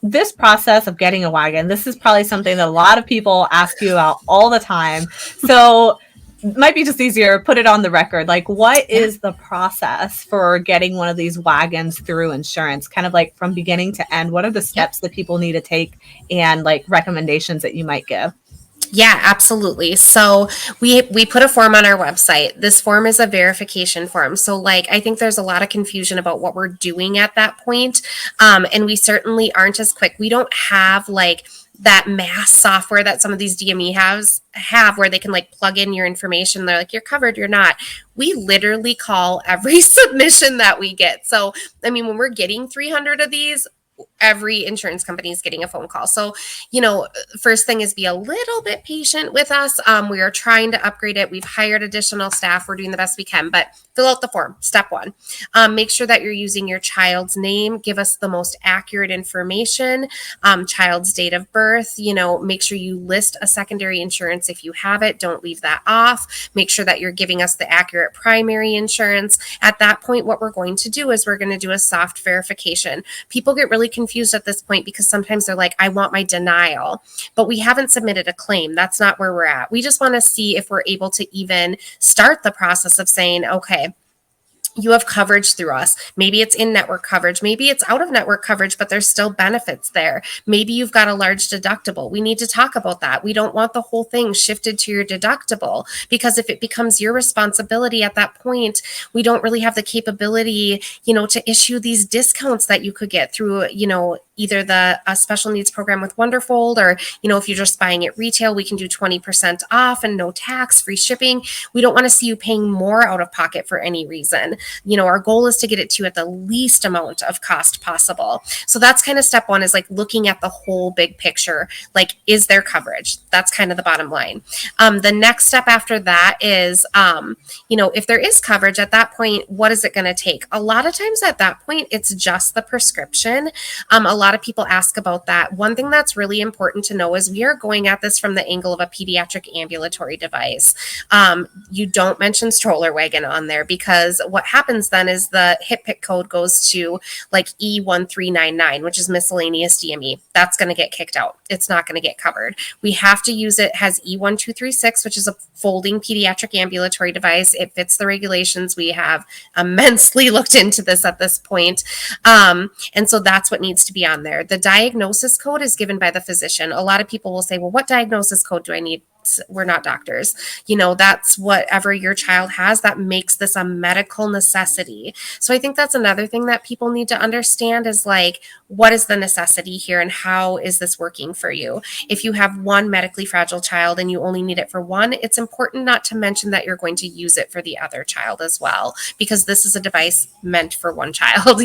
this process of getting a wagon, this is probably something that a lot of people ask you about all the time. So it might be just easier, put it on the record. Like, what is the process for getting one of these wagons through insurance? Kind of like from beginning to end, what are the steps that people need to take and like recommendations that you might give? Yeah, absolutely. So we put a form on our website. This form is a verification form. So like I think there's a lot of confusion about what we're doing at that point. And we certainly aren't as quick. We don't have like that mass software that some of these DME have where they can like plug in your information. They're like, you're covered, you're not. We literally call every submission that we get. So I mean, when we're getting 300 of these, every insurance company is getting a phone call. So, first thing is be a little bit patient with us. We are trying to upgrade it. We've hired additional staff. We're doing the best we can, but fill out the form. Step one, make sure that you're using your child's name. Give us the most accurate information, child's date of birth. Make sure you list a secondary insurance if you have it. Don't leave that off. Make sure that you're giving us the accurate primary insurance. At that point, what we're going to do is we're going to do a soft verification. People get really confused at this point because sometimes they're like, I want my denial, but we haven't submitted a claim. That's not where we're at. We just want to see if we're able to even start the process of saying, okay, you have coverage through us. Maybe it's in-network coverage. Maybe it's out-of-network coverage, but there's still benefits there. Maybe you've got a large deductible. We need to talk about that. We don't want the whole thing shifted to your deductible because if it becomes your responsibility at that point, we don't really have the capability, to issue these discounts that you could get through, either the special needs program with Wonderfold or, if you're just buying it retail, we can do 20% off and no tax, free shipping. We don't want to see you paying more out of pocket for any reason. Our goal is to get it to you at the least amount of cost possible. So that's kind of step one, is like looking at the whole big picture. Like, is there coverage? That's kind of the bottom line. The next step after that is, if there is coverage at that point, what is it going to take? A lot of times at that point, it's just the prescription. A lot of people ask about that. One thing that's really important to know is we are going at this from the angle of a pediatric ambulatory device. You don't mention stroller wagon on there because what happens then is the HIPPIC code goes to like E1399, which is miscellaneous DME. That's going to get kicked out. It's not going to get covered. We have to use it has E1236, which is a folding pediatric ambulatory device. It fits the regulations. We have immensely looked into this at this point. And so that's what needs to be on there. The diagnosis code is given by the physician. A lot of people will say, well, what diagnosis code do I need? We're not doctors. That's whatever your child has that makes this a medical necessity. So I think that's another thing that people need to understand is like, what is the necessity here and how is this working for you? If you have one medically fragile child and you only need it for one, it's important not to mention that you're going to use it for the other child as well, because this is a device meant for one child.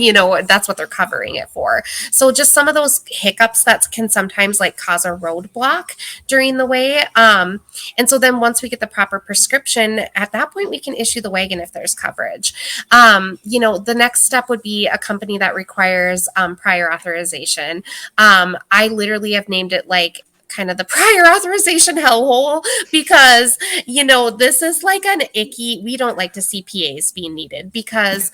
That's what they're covering it for. So just some of those hiccups that can sometimes like cause a roadblock during the way. And so then once we get the proper prescription, at that point, we can issue the wagon if there's coverage. The next step would be a company that requires prior authorization. I literally have named it like kind of the prior authorization hellhole because, this is like an icky, we don't like to see PAs being needed because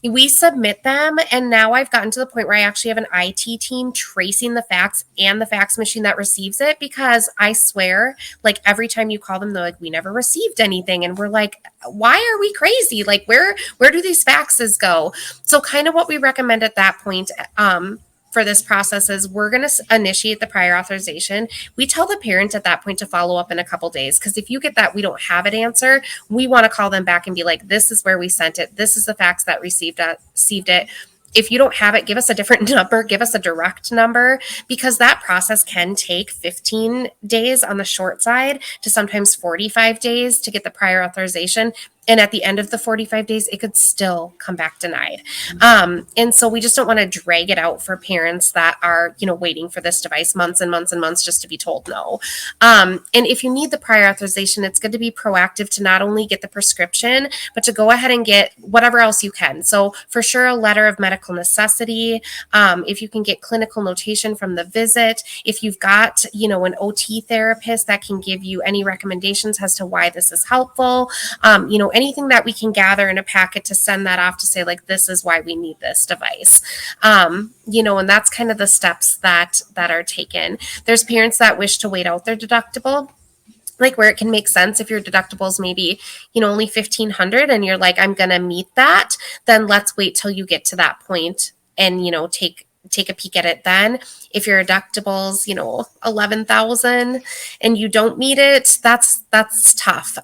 we submit them, and now I've gotten to the point where I actually have an IT team tracing the fax and the fax machine that receives it, because I swear, like every time you call them, they're like, we never received anything. And we're like, why are we crazy? Like, where do these faxes go? So kind of what we recommend at that point, for this process is we're going to initiate the prior authorization. We tell the parent at that point to follow up in a couple days, because if you get that we don't have an answer, we want to call them back and be like, this is where we sent it. This is the fax that received it. If you don't have it, give us a different number, give us a direct number, because that process can take 15 days on the short side to sometimes 45 days to get the prior authorization. And at the end of the 45 days, it could still come back denied. And so we just don't want to drag it out for parents that are, waiting for this device months and months and months just to be told no. And if you need the prior authorization, it's good to be proactive to not only get the prescription, but to go ahead and get whatever else you can. So for sure, a letter of medical necessity. If you can get clinical notation from the visit, if you've got, an OT therapist that can give you any recommendations as to why this is helpful, anything that we can gather in a packet to send that off to say, like, this is why we need this device. And that's kind of the steps that are taken. There's parents that wish to wait out their deductible, like where it can make sense. If your deductible is maybe, only $1,500 and you're like, I'm going to meet that, then let's wait till you get to that point and, take a peek at it then. If your deductible's, $11,000 and you don't meet it, that's tough.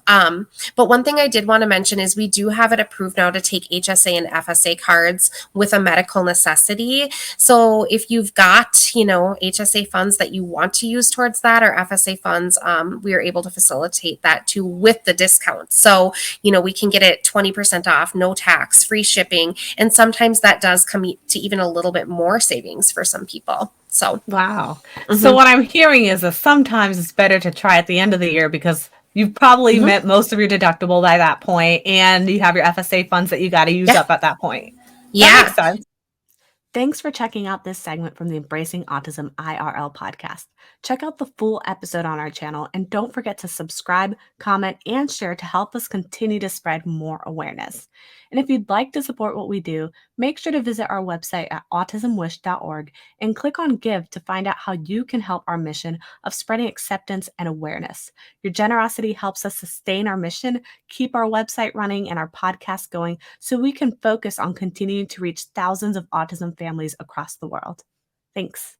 But one thing I did want to mention is we do have it approved now to take HSA and FSA cards with a medical necessity. So if you've got, HSA funds that you want to use towards that, or FSA funds, we are able to facilitate that too with the discount. So, we can get it 20% off, no tax, free shipping. And sometimes that does come to even a little bit more savings for some people. So, wow. So what I'm hearing is that sometimes it's better to try at the end of the year because you've probably met most of your deductible by that point, and you have your FSA funds that you got to use up at that point. That makes sense. Thanks for checking out this segment from the Embracing Autism IRL podcast. Check out the full episode on our channel, and don't forget to subscribe, comment, and share to help us continue to spread more awareness. And if you'd like to support what we do, make sure to visit our website at autismwish.org and click on Give to find out how you can help our mission of spreading acceptance and awareness. Your generosity helps us sustain our mission, keep our website running and our podcast going, so we can focus on continuing to reach thousands of autism families across the world. Thanks.